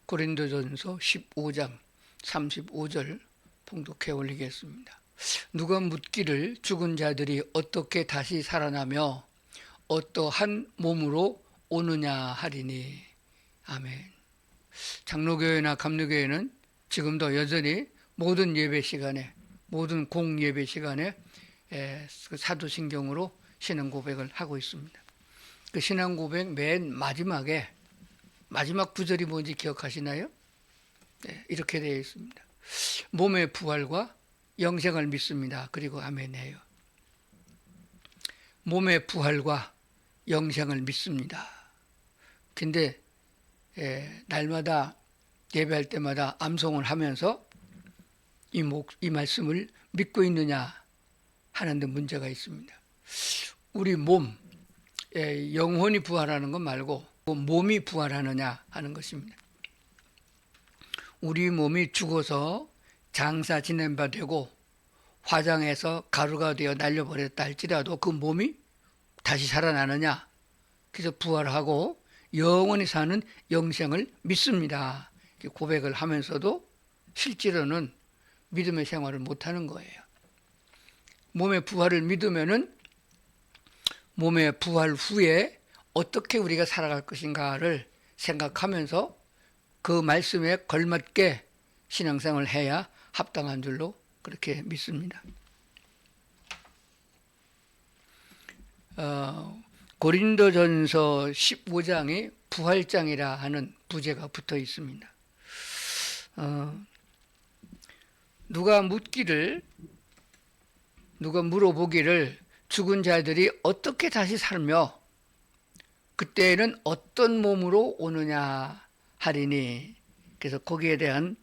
고린도전서 15장 35절 봉독해 올리겠습니다. 누가 묻기를 죽은 자들이 어떻게 다시 살아나며 어떠한 몸으로 오느냐 하리니. 아멘. 장로교회나 감리교회는 지금도 여전히 모든 예배 시간에, 모든 공예배 시간에 사도신경으로 신앙 고백을 하고 있습니다. 그 신앙 고백 맨 마지막에 마지막 구절이 뭔지 기억하시나요? 네, 이렇게 되어 있습니다. 몸의 부활과 영생을 믿습니다. 그리고 아멘해요. 몸의 부활과 영생을 믿습니다. 근데 날마다 예배할 때마다 암송을 하면서 이 말씀을 믿고 있느냐 하는데 문제가 있습니다. 우리 몸, 영혼이 부활하는 것 말고 몸이 부활하느냐 하는 것입니다. 우리 몸이 죽어서 장사 지낸 바 되고 화장해서 가루가 되어 날려버렸다 할지라도 그 몸이 다시 살아나느냐. 그래서 부활하고 영원히 사는 영생을 믿습니다. 고백을 하면서도 실제로는 믿음의 생활을 못하는 거예요. 몸의 부활을 믿으면은 몸의 부활 후에 어떻게 우리가 살아갈 것인가를 생각하면서 그 말씀에 걸맞게 신앙생활을 해야 합당한 줄로 그렇게 믿습니다. 고린도전서 15장이 부활장이라 하는 부제가 붙어 있습니다. 누가 물어보기를 죽은 자들이 어떻게 다시 살며 그때는 어떤 몸으로 오느냐 하리니. 그래서 거기에 대한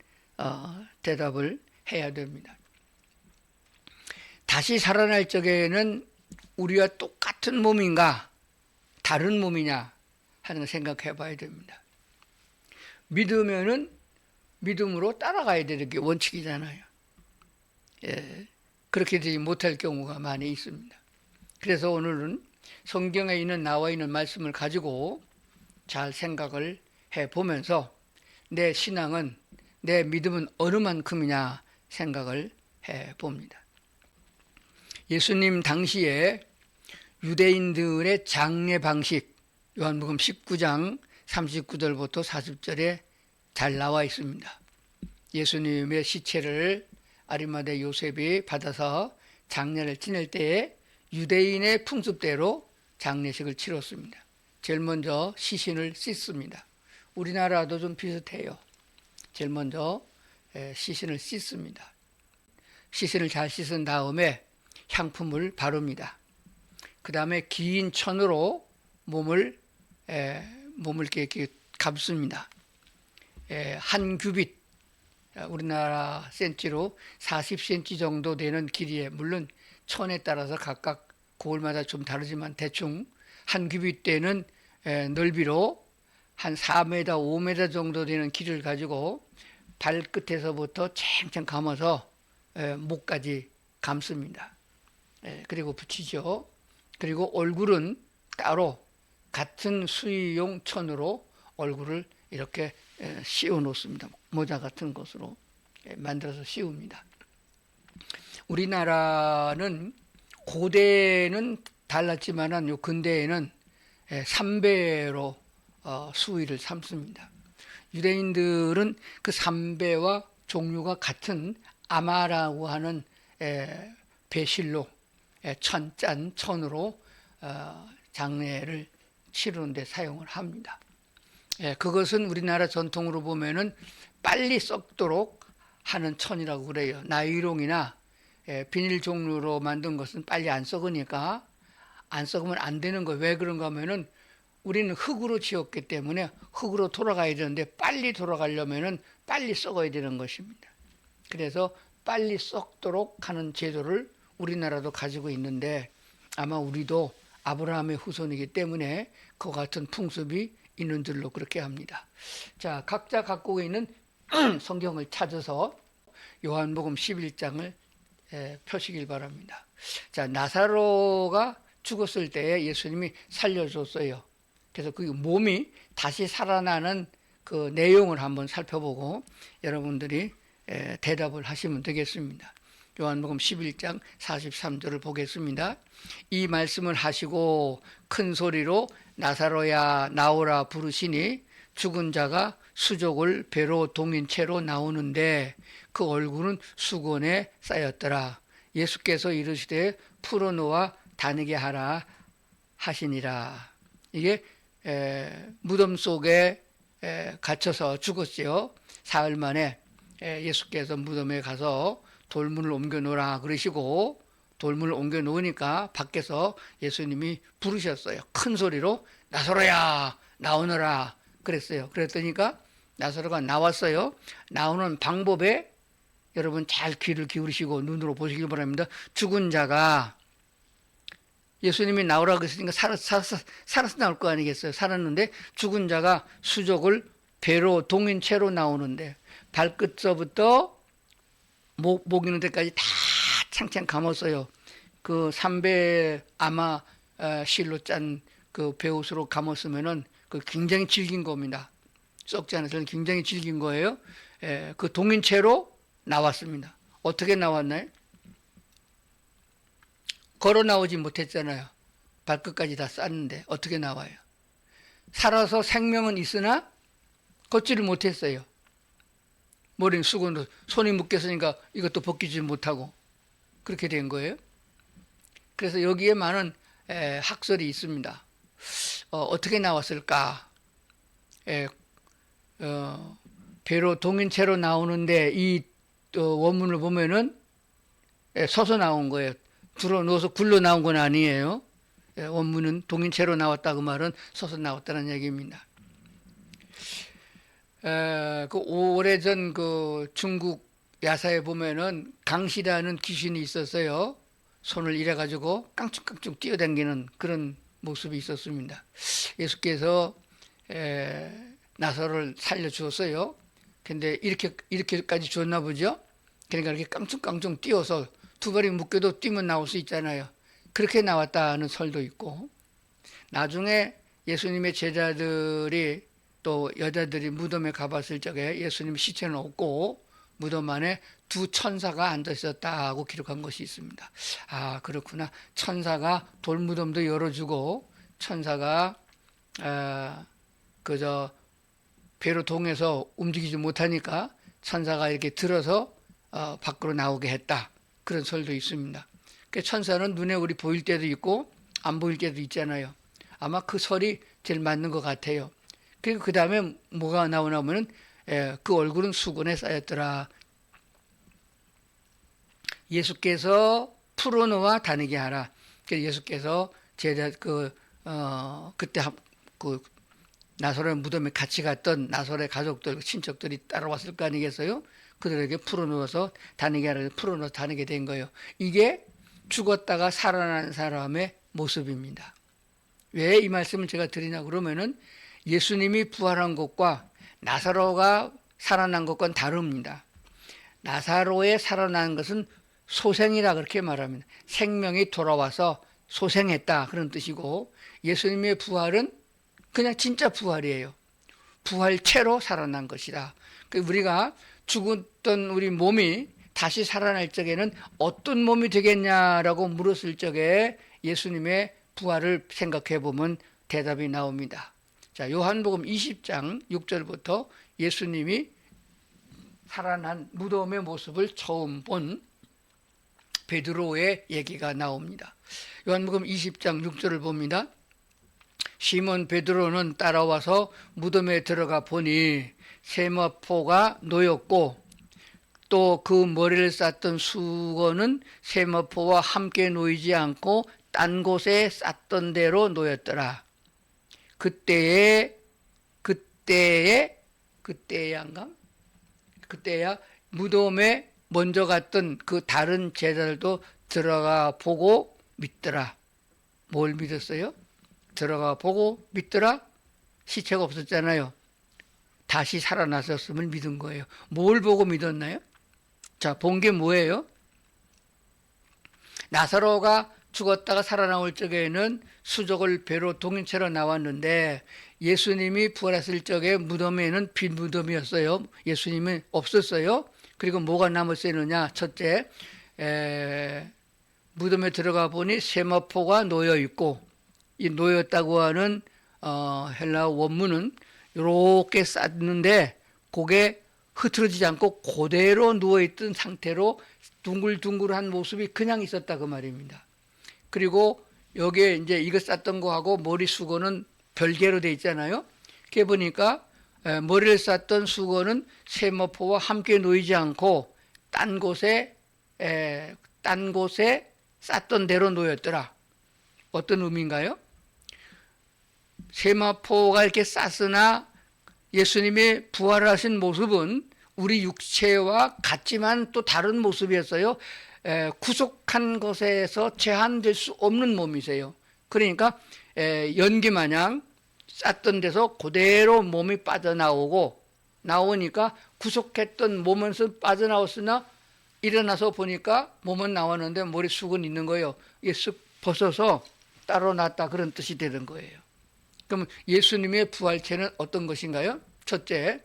대답을 해야 됩니다. 다시 살아날 적에는 우리와 똑같은 몸인가 다른 몸이냐 하는 걸 생각해 봐야 됩니다. 믿으면은 믿음으로 따라가야 되는 게 원칙이잖아요. 그렇게 되지 못할 경우가 많이 있습니다. 그래서 오늘은 성경에 나와 있는 말씀을 가지고 잘 생각을 해보면서 내 신앙은, 내 믿음은 어느 만큼이냐 생각을 해봅니다. 예수님 당시에 유대인들의 장례 방식, 요한복음 19장 39절부터 40절에 잘 나와 있습니다. 예수님의 시체를 아리마대 요셉이 받아서 장례를 지낼 때에 유대인의 풍습대로 장례식을 치렀습니다. 제일 먼저 시신을 씻습니다. 우리나라도 좀 비슷해요. 제일 먼저 시신을 씻습니다. 시신을 잘 씻은 다음에 향품을 바릅니다. 그 다음에 긴 천으로 몸을 이렇게 감습니다. 한 규빗, 우리나라 센치로 40cm 정도 되는 길이에, 물론 천에 따라서 각각 고을마다 좀 다르지만 대충 한 규빗 되는 넓이로 한 4m, 5m 정도 되는 길을 가지고 발끝에서부터 챙챙 감아서 목까지 감습니다. 그리고 붙이죠. 그리고 얼굴은 따로 같은 수의용 천으로 얼굴을 이렇게 씌워 놓습니다. 모자 같은 것으로 만들어서 씌웁니다. 우리나라는 고대는 달랐지만 요 근대에는 3배로 수의를 삼습니다. 유대인들은 그 3배와 종류가 같은 아마라고 하는 배실로 천으로 장례를 치르는데 사용을 합니다. 그것은 우리나라 전통으로 보면은 빨리 썩도록 하는 천이라고 그래요. 나일론이나 비닐 종류로 만든 것은 빨리 안 썩으니까 안 썩으면 안 되는 거예요. 왜 그런가 하면은 우리는 흙으로 지었기 때문에 흙으로 돌아가야 되는데 빨리 돌아가려면은 빨리 썩어야 되는 것입니다. 그래서 빨리 썩도록 하는 제도를 우리나라도 가지고 있는데 아마 우리도 아브라함의 후손이기 때문에 그와 같은 풍습이 있는 줄로 그렇게 합니다. 자, 각자 갖고 있는 성경을 찾아서 요한복음 11장을 펴시길 바랍니다. 자, 나사로가 죽었을 때 예수님이 살려줬어요. 그래서 그 몸이 다시 살아나는 그 내용을 한번 살펴보고 여러분들이 대답을 하시면 되겠습니다. 요한복음 11장 43절을 보겠습니다. 이 말씀을 하시고 큰 소리로 나사로야 나오라 부르시니 죽은 자가 수족을 배로 동인 채로 나오는데 그 얼굴은 수건에 쌓였더라. 예수께서 이르시되 풀어놓아 다니게 하라 하시니라. 이게 무덤 속에 갇혀서 죽었지요. 사흘 만에 예수께서 무덤에 가서 돌문을 옮겨 놓으라 그러시고 돌문을 옮겨 놓으니까 밖에서 예수님이 부르셨어요. 큰 소리로 나사로야 나오너라 그랬어요. 그랬더니까 나사로가 나왔어요. 나오는 방법에 여러분 잘 귀를 기울이시고 눈으로 보시길 바랍니다. 죽은 자가 예수님이 나오라고 그랬으니까 살아서 나올 거 아니겠어요. 살았는데 죽은 자가 수족을 배로 동인 채로 나오는데 발끝서부터 목 있는 데까지 다 창창 감았어요. 그 삼배 아마 실로 짠 그 배옷으로 감았으면은 그 굉장히 질긴 겁니다. 썩지 않아서 굉장히 질긴 거예요. 그 동인 채로 나왔습니다. 어떻게 나왔나요? 걸어 나오지 못했잖아요. 발끝까지 다 쌌는데 어떻게 나와요? 살아서 생명은 있으나 걷지를 못했어요. 머리는 수건으로 손이 묶였으니까 이것도 벗기지 못하고 그렇게 된 거예요. 그래서 여기에 많은 학설이 있습니다. 어떻게 나왔을까? 배로 동인체로 나오는데 이 원문을 보면은 서서 나온 거예요. 들어 누워서 굴러 나온 건 아니에요. 원문은 동인체로 나왔다 그 말은 서서 나왔다는 얘기입니다. 그 오래전 그 중국 야사에 보면은 강시라는 귀신이 있었어요. 손을 이래 가지고 깡충깡충 뛰어다니는 그런 모습이 있었습니다. 예수께서 나사로를 살려 주었어요. 근데 이렇게까지 줬나 보죠. 그러니까 이렇게 깡충깡충 뛰어서 두 발이 묶여도 뛰면 나올 수 있잖아요. 그렇게 나왔다는 설도 있고, 나중에 예수님의 제자들이 또 여자들이 무덤에 가봤을 적에 예수님 시체는 없고 무덤 안에 두 천사가 앉아 있었다고 기록한 것이 있습니다. 아, 그렇구나. 천사가 돌무덤도 열어주고 천사가 그저 배로 동해서 움직이지 못하니까 천사가 이렇게 들어서 밖으로 나오게 했다. 그런 설도 있습니다. 천사는 눈에 우리 보일 때도 있고 안 보일 때도 있잖아요. 아마 그 설이 제일 맞는 것 같아요. 그리고 그 다음에 뭐가 나오나 하면은 그 얼굴은 수건에 쌓였더라. 예수께서 풀어놓아 다니게 하라. 그래서 예수께서 제자 그때 그 나사로의 무덤에 같이 갔던 나사로의 가족들 친척들이 따라왔을 거 아니겠어요? 그들에게 풀어놓아서 다니게 하라. 풀어놓아서 다니게 된 거예요. 이게 죽었다가 살아난 사람의 모습입니다. 왜 이 말씀을 제가 드리냐 그러면은 예수님이 부활한 것과 나사로가 살아난 것과는 다릅니다. 나사로의 살아난 것은 소생이라 그렇게 말합니다. 생명이 돌아와서 소생했다 그런 뜻이고, 예수님의 부활은 그냥 진짜 부활이에요. 부활체로 살아난 것이다. 우리가 죽었던 우리 몸이 다시 살아날 적에는 어떤 몸이 되겠냐라고 물었을 적에 예수님의 부활을 생각해 보면 대답이 나옵니다. 자, 요한복음 20장 6절부터 예수님이 살아난 무덤의 모습을 처음 본 베드로의 얘기가 나옵니다. 요한복음 20장 6절을 봅니다. 시몬 베드로는 따라와서 무덤에 들어가 보니 세마포가 놓였고 또 그 머리를 쌌던 수건은 세마포와 함께 놓이지 않고 딴 곳에 쌌던 대로 놓였더라. 그때야 무덤에 먼저 갔던 그 다른 제자들도 들어가 보고 믿더라. 뭘 믿었어요? 들어가 보고 믿더라? 시체가 없었잖아요. 다시 살아났었음을 믿은 거예요. 뭘 보고 믿었나요? 자, 본 게 뭐예요? 나사로가 죽었다가 살아나올 적에는 수족을 배로 동인체로 나왔는데 예수님이 부활했을 적에 무덤에는 빈 무덤이었어요. 예수님은 없었어요. 그리고 뭐가 남았었느냐? 첫째, 무덤에 들어가 보니 세마포가 놓여 있고, 이 놓였다고 하는 헬라 원문은 이렇게 쌌는데 그게 흐트러지지 않고 그대로 누워있던 상태로 둥글둥글한 모습이 그냥 있었다 그 말입니다. 그리고 여기에 이제 이거 쌌던 거하고 머리 수건은 별개로 돼 있잖아요. 그게 보니까 머리를 쌌던 수건은 세마포와 함께 놓이지 않고 딴 곳에 쌌던 대로 놓였더라. 어떤 의미인가요? 세마포가 이렇게 쌌으나 예수님의 부활하신 모습은 우리 육체와 같지만 또 다른 모습이었어요. 구속한 것에서 제한될 수 없는 몸이세요. 그러니까 연기 마냥 쌌던 데서 그대로 몸이 나오니까 구속했던 몸에서 빠져나왔으나 일어나서 보니까 몸은 나왔는데 머리숱은 있는 거예요. 이게 쓱 벗어서 따로 놨다 그런 뜻이 되는 거예요. 그럼 예수님의 부활체는 어떤 것인가요? 첫째,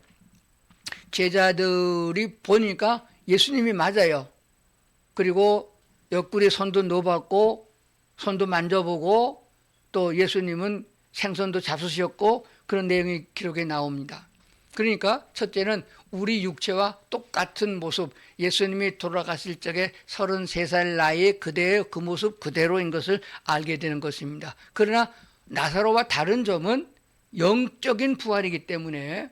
제자들이 보니까 예수님이 맞아요. 그리고 옆구리에 손도 넣어봤고 손도 만져보고 또 예수님은 생선도 잡수셨고 그런 내용이 기록에 나옵니다. 그러니까 첫째는 우리 육체와 똑같은 모습, 예수님이 돌아가실 적에 33살 나이에 그대의 그 모습 그대로인 것을 알게 되는 것입니다. 그러나 나사로와 다른 점은 영적인 부활이기 때문에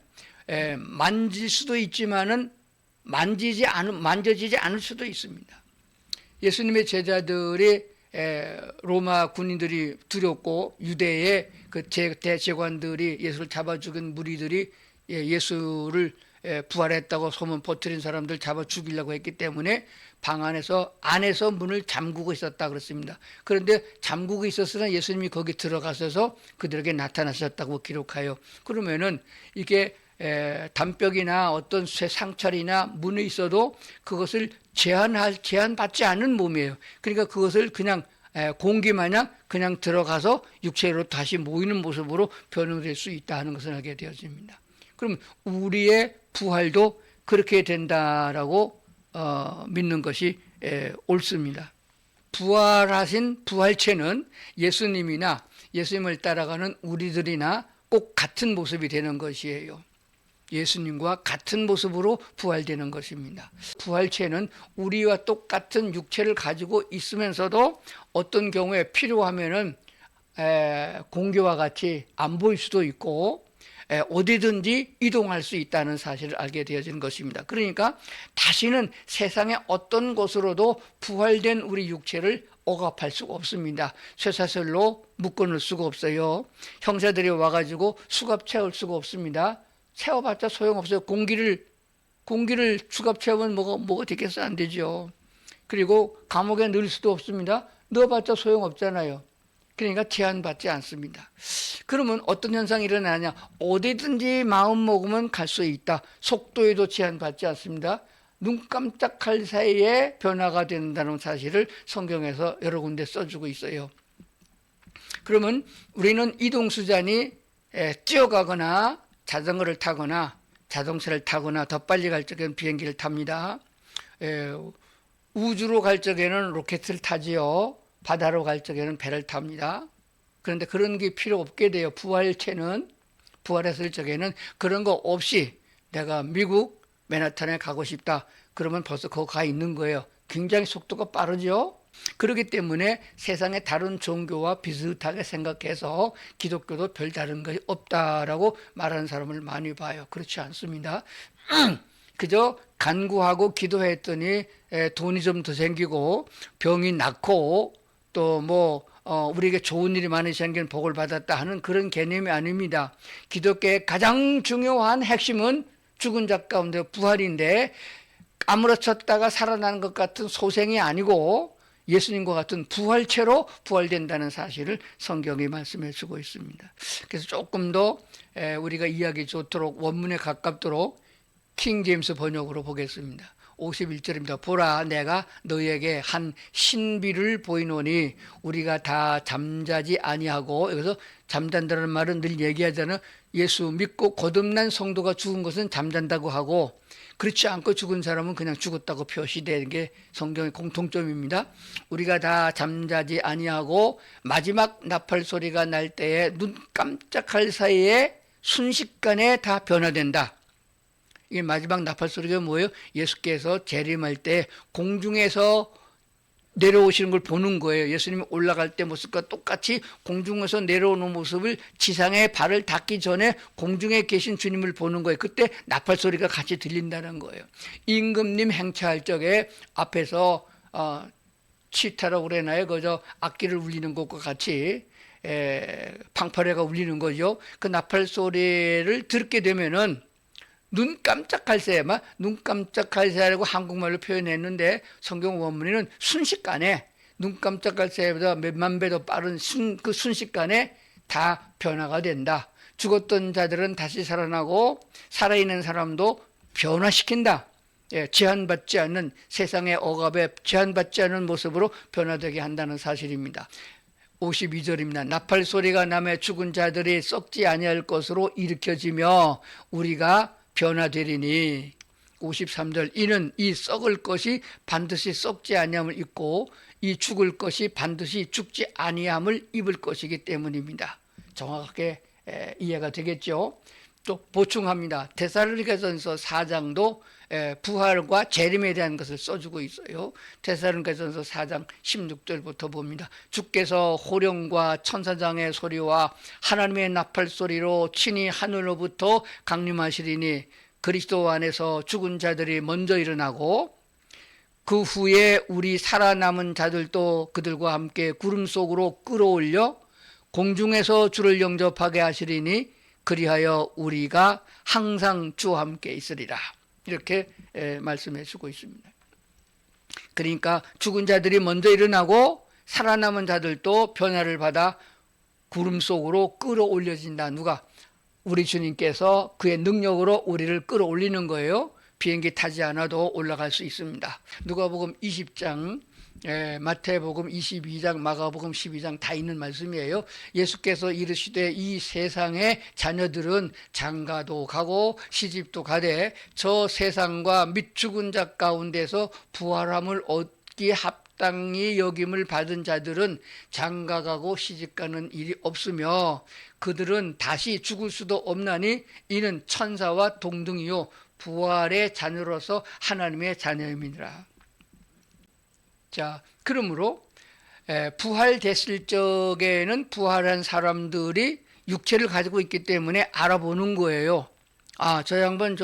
만질 수도 있지만은 만져지지 않을 수도 있습니다. 예수님의 제자들이 로마 군인들이 두렵고 유대의 그 대제관들이 예수를 잡아 죽인 무리들이 예수를 부활했다고 소문 퍼뜨린 사람들 잡아 죽이려고 했기 때문에 방 안에서 문을 잠그고 있었다 그렇습니다. 그런데 잠그고 있었으나 예수님이 거기 들어가셔서 그들에게 나타나셨다고 기록하여, 그러면은 이게 담벽이나 어떤 쇠 상철이나 문에 있어도 그것을 제한받지 않은 몸이에요. 그러니까 그것을 그냥 공기 마냥 그냥 들어가서 육체로 다시 모이는 모습으로 변형될 수 있다 하는 것을 알게 되어집니다. 그럼 우리의 부활도 그렇게 된다라고 믿는 것이 옳습니다. 부활하신 부활체는 예수님이나 예수님을 따라가는 우리들이나 꼭 같은 모습이 되는 것이에요. 예수님과 같은 모습으로 부활되는 것입니다. 부활체는 우리와 똑같은 육체를 가지고 있으면서도 어떤 경우에 필요하면은 공기와 같이 안 보일 수도 있고 어디든지 이동할 수 있다는 사실을 알게 되어지는 것입니다. 그러니까 다시는 세상의 어떤 곳으로도 부활된 우리 육체를 억압할 수가 없습니다. 쇠사슬로 묶어놓을 수가 없어요. 형사들이 와가지고 수갑 채울 수가 없습니다. 채워봤자 소용없어요. 공기를 수갑 채우면 뭐가 되겠어? 안 되죠. 그리고 감옥에 넣을 수도 없습니다. 넣어봤자 소용없잖아요. 그러니까 제한받지 않습니다. 그러면 어떤 현상이 일어나냐? 어디든지 마음 먹으면 갈 수 있다. 속도에도 제한받지 않습니다. 눈 깜짝할 사이에 변화가 된다는 사실을 성경에서 여러 군데 써주고 있어요. 그러면 우리는 이동수단이 뛰어가거나 자전거를 타거나 자동차를 타거나 더 빨리 갈 적에는 비행기를 탑니다. 우주로 갈 적에는 로켓을 타지요. 바다로 갈 적에는 배를 탑니다. 그런데 그런 게 필요 없게 돼요. 부활했을 적에는 그런 거 없이 내가 미국 맨하탄에 가고 싶다. 그러면 벌써 거기 가 있는 거예요. 굉장히 속도가 빠르죠. 그렇기 때문에 세상의 다른 종교와 비슷하게 생각해서 기독교도 별다른 것이 없다라고 말하는 사람을 많이 봐요. 그렇지 않습니다. 그저 간구하고 기도했더니 돈이 좀 더 생기고 병이 낫고 또 우리에게 좋은 일이 많이 생긴 복을 받았다 하는 그런 개념이 아닙니다. 기독교의 가장 중요한 핵심은 죽은 자 가운데 부활인데 아무렇졌다가 살아나는 것 같은 소생이 아니고 예수님과 같은 부활체로 부활된다는 사실을 성경이 말씀해 주고 있습니다. 그래서 조금 더 우리가 이해하기 좋도록 원문에 가깝도록 킹 제임스 번역으로 보겠습니다. 51절입니다. 보라, 내가 너희에게 한 신비를 보이노니 우리가 다 잠자지 아니하고, 여기서 잠잔다는 말은 늘 얘기하잖아요. 예수 믿고 거듭난 성도가 죽은 것은 잠잔다고 하고, 그렇지 않고 죽은 사람은 그냥 죽었다고 표시되는 게 성경의 공통점입니다. 우리가 다 잠자지 아니하고 마지막 나팔 소리가 날 때에 눈 깜짝할 사이에 순식간에 다 변화된다. 이게 마지막 나팔 소리가 뭐예요? 예수께서 재림할 때 공중에서 내려오시는 걸 보는 거예요. 예수님이 올라갈 때 모습과 똑같이 공중에서 내려오는 모습을, 지상에 발을 닿기 전에 공중에 계신 주님을 보는 거예요. 그때 나팔 소리가 같이 들린다는 거예요. 임금님 행차할 적에 앞에서 치타라고 그러나요? 그저 악기를 울리는 것과 같이 팡파레가 울리는 거죠. 그 나팔 소리를 듣게 되면은 눈 깜짝할 새에만, 눈 깜짝할 새라고 한국말로 표현했는데 성경 원문에는 순식간에, 눈 깜짝할 새보다 몇만 배 더 빠른 그 순식간에 다 변화가 된다. 죽었던 자들은 다시 살아나고 살아있는 사람도 변화시킨다. 제한받지 않는, 세상의 억압에 제한받지 않은 모습으로 변화되게 한다는 사실입니다. 52절입니다. 나팔 소리가 나며 죽은 자들이 썩지 아니할 것으로 일으켜지며 우리가 변화되리니. 53절, 이는 이 썩을 것이 반드시 썩지 아니함을 입고 이 죽을 것이 반드시 죽지 아니함을 입을 것이기 때문입니다. 정확하게 이해가 되겠죠. 또 보충합니다. 데살로니가전서 4장도 부활과 재림에 대한 것을 써주고 있어요. 데살로니가전서 4장 16절부터 봅니다. 주께서 호령과 천사장의 소리와 하나님의 나팔 소리로 친히 하늘로부터 강림하시리니 그리스도 안에서 죽은 자들이 먼저 일어나고 그 후에 우리 살아남은 자들도 그들과 함께 구름 속으로 끌어올려 공중에서 주를 영접하게 하시리니 그리하여 우리가 항상 주와 함께 있으리라. 이렇게 말씀해 주고 있습니다. 그러니까 죽은 자들이 먼저 일어나고 살아남은 자들도 변화를 받아 구름 속으로 끌어올려진다. 누가? 우리 주님께서 그의 능력으로 우리를 끌어올리는 거예요. 비행기 타지 않아도 올라갈 수 있습니다. 누가복음 20장, 마태복음 22장, 마가복음 12장 다 있는 말씀이에요. 예수께서 이르시되 이 세상의 자녀들은 장가도 가고 시집도 가되 저 세상과 및 죽은 자 가운데서 부활함을 얻기 합당히 여김을 받은 자들은 장가가고 시집가는 일이 없으며 그들은 다시 죽을 수도 없나니 이는 천사와 동등이요 부활의 자녀로서 하나님의 자녀임이니라. 자, 그러므로 부활됐을 적에는 부활한 사람들이 육체를 가지고 있기 때문에 알아보는 거예요. 아, 저 양반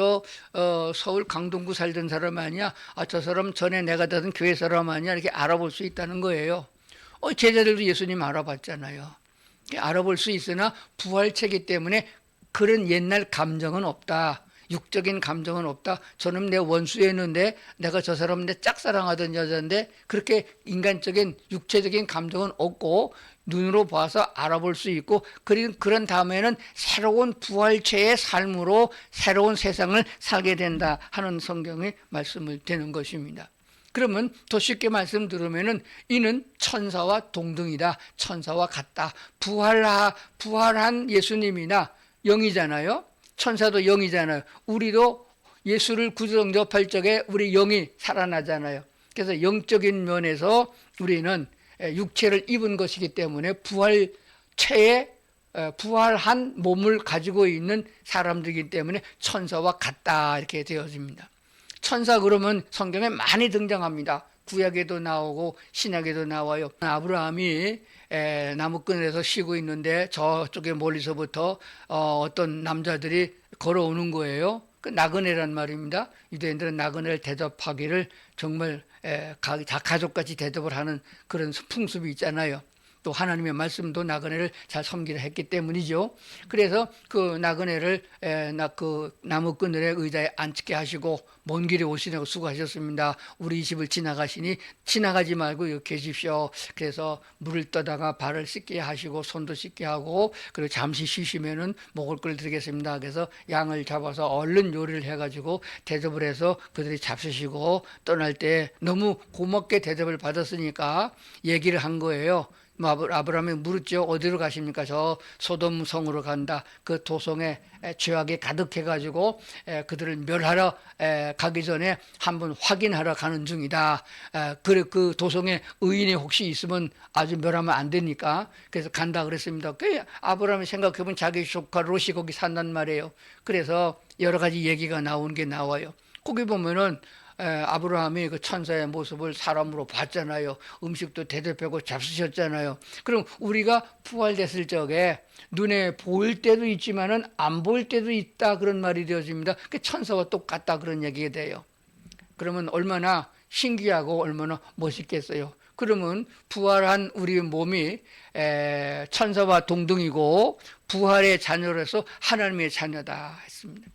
서울 강동구 살던 사람 아니야? 아, 저 사람 전에 내가 다던 교회 사람 아니야? 이렇게 알아볼 수 있다는 거예요. 제자들도 예수님 알아봤잖아요. 알아볼 수 있으나 부활체이기 때문에 그런 옛날 감정은 없다. 육적인 감정은 없다. 저는 내 원수였는데 내가 저 사람 내 짝사랑하던 여자인데 그렇게 인간적인 육체적인 감정은 없고 눈으로 봐서 알아볼 수 있고 그런 다음에는 새로운 부활체의 삶으로 새로운 세상을 살게 된다 하는 성경의 말씀을 드는 것입니다. 그러면 더 쉽게 말씀 들으면은 이는 천사와 동등이다. 천사와 같다. 부활한 예수님이나 영이잖아요. 천사도 영이잖아요. 우리도 예수를 구주 영접할 적에 우리 영이 살아나잖아요. 그래서 영적인 면에서 우리는 육체를 입은 것이기 때문에 부활한 몸을 가지고 있는 사람들이기 때문에 천사와 같다 이렇게 되어집니다. 천사 그러면 성경에 많이 등장합니다. 구약에도 나오고 신약에도 나와요. 아브라함이 나무꾼에서 쉬고 있는데 저쪽에 멀리서부터 어떤 남자들이 걸어오는 거예요. 그 나그네란 말입니다. 유대인들은 나그네를 대접하기를 정말 가족같이 대접을 하는 그런 풍습이 있잖아요. 또 하나님의 말씀도 나그네를 잘 섬기라 했기 때문이죠. 그래서 그 나그네를 그 나무 그늘에 의자에 앉게 하시고 먼 길에 오시느라고 수고하셨습니다. 우리 집을 지나가시니 지나가지 말고 여기 계십시오. 그래서 물을 떠다가 발을 씻게 하시고 손도 씻게 하고 그리고 잠시 쉬시면은 먹을 걸 드리겠습니다. 그래서 양을 잡아서 얼른 요리를 해가지고 대접을 해서 그들이 잡수시고 떠날 때 너무 고맙게 대접을 받았으니까 얘기를 한 거예요. 아브라함이 물었죠. 어디로 가십니까? 저 소돔 성으로 간다. 그 도성에 죄악이 가득해가지고 그들을 멸하러 가기 전에 한번 확인하러 가는 중이다. 그 도성에 의인이 혹시 있으면 아주 멸하면 안 되니까 그래서 간다 그랬습니다. 그 아브라함이 생각해보면 자기 조카 롯이 거기 산단 말이에요. 그래서 여러 가지 얘기가 나오는 게 나와요. 거기 보면은 아브라함이 그 천사의 모습을 사람으로 봤잖아요. 음식도 대접하고 잡수셨잖아요. 그럼 우리가 부활됐을 적에 눈에 보일 때도 있지만은 안 보일 때도 있다 그런 말이 되어집니다. 그 천사와 똑같다 그런 얘기가 돼요. 그러면 얼마나 신기하고 얼마나 멋있겠어요. 그러면 부활한 우리 몸이 천사와 동등이고 부활의 자녀로서 하나님의 자녀다 했습니다.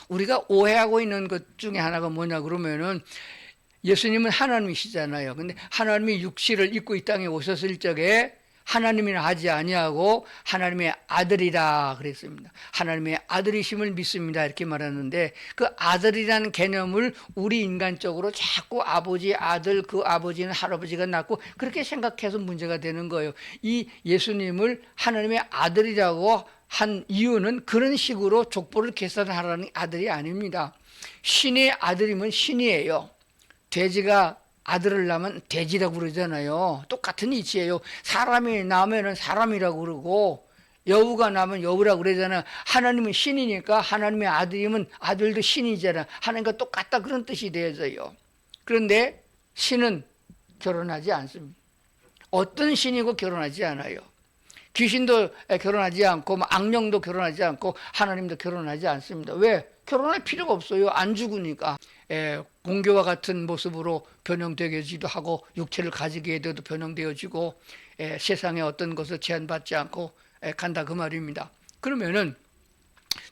우리가 오해하고 있는 것 중에 하나가 뭐냐 그러면은 예수님은 하나님이시잖아요. 근데 하나님이 육신을 입고 이 땅에 오셨을 적에 하나님이라 하지 아니하고 하나님의 아들이라 그랬습니다. 하나님의 아들이심을 믿습니다 이렇게 말하는데 그 아들이라는 개념을 우리 인간적으로 자꾸 아버지 아들 그 아버지는 할아버지가 낳고 그렇게 생각해서 문제가 되는 거예요. 이 예수님을 하나님의 아들이라고 한 이유는 그런 식으로 족보를 계산하라는 아들이 아닙니다. 신의 아들이면 신이에요. 돼지가 아들을 낳으면 돼지라고 그러잖아요. 똑같은 이치예요. 사람이 낳으면 사람이라고 그러고 여우가 낳으면 여우라고 그러잖아요. 하나님은 신이니까 하나님의 아들이면 아들도 신이잖아요. 하나님과 똑같다 그런 뜻이 되어져요. 그런데 신은 결혼하지 않습니다. 어떤 신이고 결혼하지 않아요. 귀신도 결혼하지 않고 악령도 결혼하지 않고 하나님도 결혼하지 않습니다. 왜? 결혼할 필요가 없어요. 안 죽으니까. 공교와 같은 모습으로 변형되기도 하고 육체를 가지게 돼도 변형되어지고 세상에 어떤 것을 제한받지 않고 간다 그 말입니다. 그러면은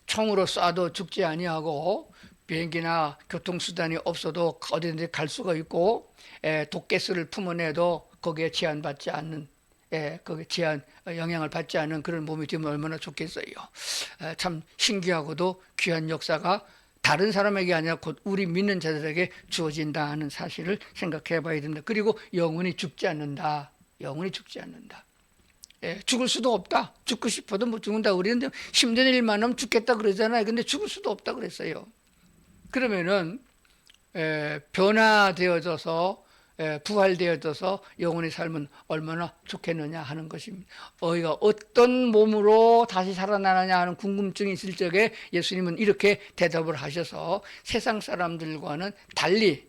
총으로 쏴도 죽지 아니하고 비행기나 교통수단이 없어도 어디든지 갈 수가 있고 독가스를 품어내도 거기에 제한받지 않는 거기에 제한 영향을 받지 않은 그런 몸이 되면 얼마나 좋겠어요. 참 신기하고도 귀한 역사가 다른 사람에게 아니라 곧 우리 믿는 자들에게 주어진다 하는 사실을 생각해 봐야 된다. 그리고 영원히 죽지 않는다. 영원히 죽지 않는다. 죽을 수도 없다. 죽고 싶어도 못 죽는다. 우리는 힘든 일만 하면 죽겠다 그러잖아요. 근데 죽을 수도 없다 그랬어요. 그러면은 변화되어져서 부활되어져서 영원히 살면 얼마나 좋겠느냐 하는 것입니다. 우리가 어떤 몸으로 다시 살아나느냐 하는 궁금증이 있을 적에 예수님은 이렇게 대답을 하셔서 세상 사람들과는 달리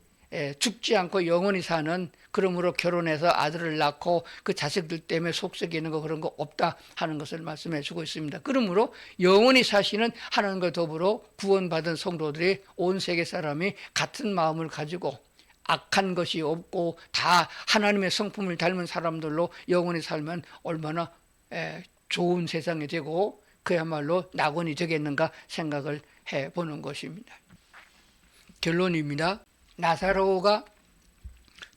죽지 않고 영원히 사는 그러므로 결혼해서 아들을 낳고 그 자식들 때문에 속썩이는 거 그런 거 없다 하는 것을 말씀해 주고 있습니다. 그러므로 영원히 사시는 하나님과 더불어 구원받은 성도들이 온 세계 사람이 같은 마음을 가지고 악한 것이 없고 다 하나님의 성품을 닮은 사람들로 영원히 살면 얼마나 좋은 세상이 되고 그야말로 낙원이 되겠는가 생각을 해보는 것입니다. 결론입니다. 나사로가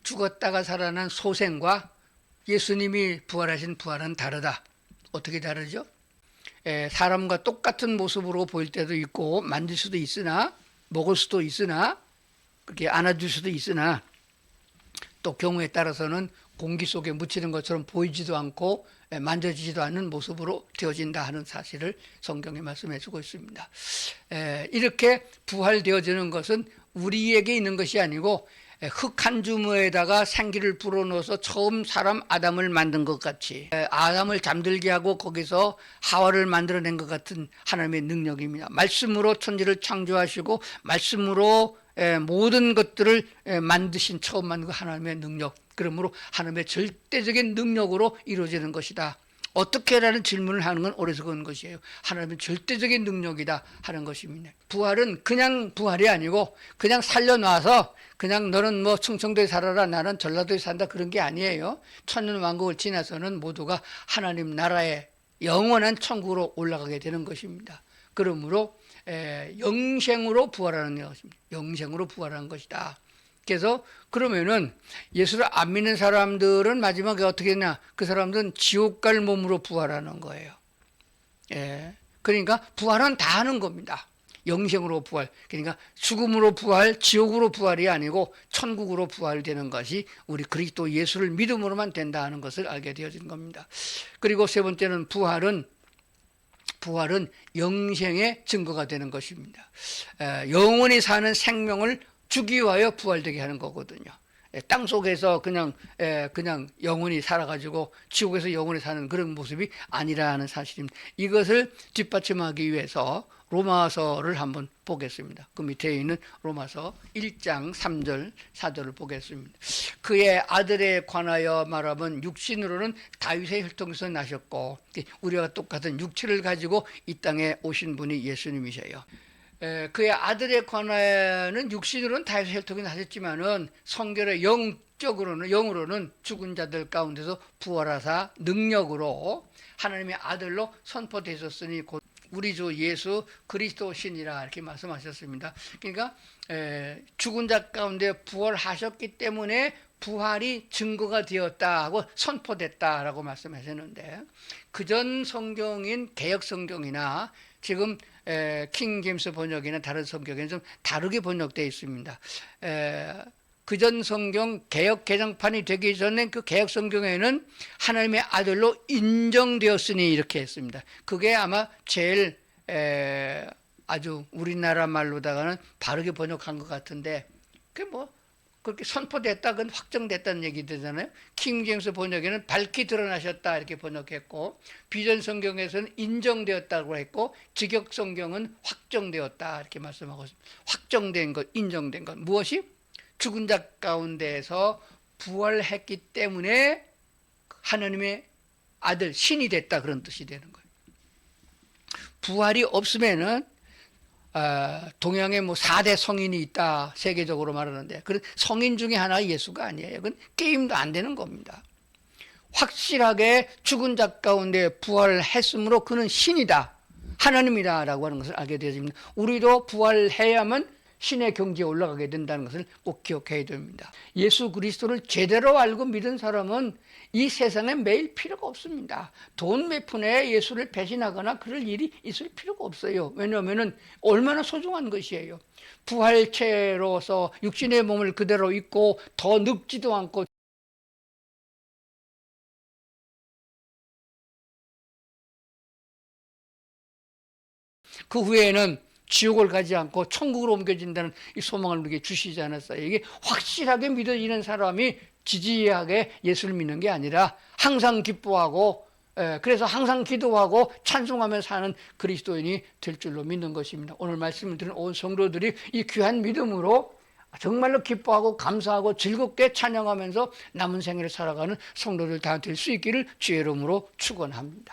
죽었다가 살아난 소생과 예수님이 부활하신 부활은 다르다. 어떻게 다르죠? 사람과 똑같은 모습으로 보일 때도 있고 만질 수도 있으나 먹을 수도 있으나 그렇게 안아줄 수도 있으나 또 경우에 따라서는 공기 속에 묻히는 것처럼 보이지도 않고 만져지지도 않는 모습으로 되어진다 하는 사실을 성경에 말씀해 주고 있습니다. 이렇게 부활되어지는 것은 우리에게 있는 것이 아니고 흙 한 주머에다가 생기를 불어넣어서 처음 사람 아담을 만든 것 같이 아담을 잠들게 하고 거기서 하와를 만들어낸 것 같은 하나님의 능력입니다. 말씀으로 천지를 창조하시고 말씀으로 모든 것들을 만드신 처음 만든 하나님의 능력, 그러므로 하나님의 절대적인 능력으로 이루어지는 것이다. 어떻게라는 질문을 하는 건 어리석은 것이에요. 하나님은 절대적인 능력이다 하는 것입니다. 부활은 그냥 부활이 아니고 그냥 살려놔서 그냥 너는 뭐 충청도에 살아라 나는 전라도에 산다 그런 게 아니에요. 천년왕국을 지나서는 모두가 하나님 나라의 영원한 천국으로 올라가게 되는 것입니다. 그러므로 영생으로 부활하는 것입니다. 영생으로 부활하는 것이다. 그래서 그러면은 예수를 안 믿는 사람들은 마지막에 어떻게 했냐? 그 사람들은 지옥 갈 몸으로 부활하는 거예요. 그러니까 부활은 다 하는 겁니다. 영생으로 부활. 그러니까 죽음으로 부활, 지옥으로 부활이 아니고 천국으로 부활되는 것이 우리 그리스도 예수를 믿음으로만 된다 하는 것을 알게 되어진 겁니다. 그리고 세 번째는 부활은 영생의 증거가 되는 것입니다. 영원히 사는 생명을 주기 위하여 부활되게 하는 거거든요. 땅 속에서 그냥 영원히 살아가지고 지옥에서 영원히 사는 그런 모습이 아니라는 사실입니다. 이것을 뒷받침하기 위해서 로마서를 한번 보겠습니다. 그 밑에 있는 로마서 1장 3절 4절을 보겠습니다. 그의 아들에 관하여 말하면 육신으로는 다윗의 혈통에서 나셨고 우리와 똑같은 육체를 가지고 이 땅에 오신 분이 예수님이셔요. 그의 아들에 관하여는 육신으로는 다윗의 혈통이 나셨지만은 성결의 영으로는 죽은 자들 가운데서 부활하사 능력으로 하나님의 아들로 선포되셨으니 곧 우리 주 예수 그리스도시니라 이렇게 말씀하셨습니다. 그러니까 죽은 자 가운데 부활하셨기 때문에 부활이 증거가 되었다 하고 선포됐다라고 말씀하셨는데 그전 성경인 개역 성경이나 지금 킹 제임스 번역이나 다른 성경에는 좀 다르게 번역되어 있습니다. 그전 성경 개역 개정판이 되기 전에 그 개역 성경에는 하나님의 아들로 인정되었으니 이렇게 했습니다. 그게 아마 제일 아주 우리나라 말로다가는 바르게 번역한 것 같은데 그게 뭐 그렇게 선포됐다, 그건 확정됐다는 얘기 되잖아요. 킹 제임스 번역에는 밝히 드러나셨다 이렇게 번역했고 비전 성경에서는 인정되었다고 했고 직역 성경은 확정되었다 이렇게 말씀하고 있습니다. 확정된 것, 인정된 것 무엇이? 죽은 자 가운데에서 부활했기 때문에 하나님의 아들 신이 됐다 그런 뜻이 되는 거예요. 부활이 없으면은 동양에 뭐 4대 성인이 있다 세계적으로 말하는데 그런 성인 중에 하나 예수가 아니에요. 그건 게임도 안 되는 겁니다. 확실하게 죽은 자 가운데 부활을 했으므로 그는 신이다 하나님이다 라고 하는 것을 알게 되어집니다. 우리도 부활해야만 신의 경지에 올라가게 된다는 것을 꼭 기억해야 됩니다. 예수 그리스도를 제대로 알고 믿은 사람은 이 세상에 매일 필요가 없습니다. 돈 몇 푼에 예수를 배신하거나 그럴 일이 있을 필요가 없어요. 왜냐하면 얼마나 소중한 것이에요. 부활체로서 육신의 몸을 그대로 입고 더 늙지도 않고 그 후에는 지옥을 가지 않고 천국으로 옮겨진다는 이 소망을 우리에게 주시지 않았어요. 이게 확실하게 믿어지는 사람이 지지하게 예수를 믿는 게 아니라 항상 기뻐하고 그래서 항상 기도하고 찬송하며 사는 그리스도인이 될 줄로 믿는 것입니다. 오늘 말씀을 들은 온 성도들이 이 귀한 믿음으로 정말로 기뻐하고 감사하고 즐겁게 찬양하면서 남은 생애를 살아가는 성도들 다 될 수 있기를 주의 이름으로 축원합니다.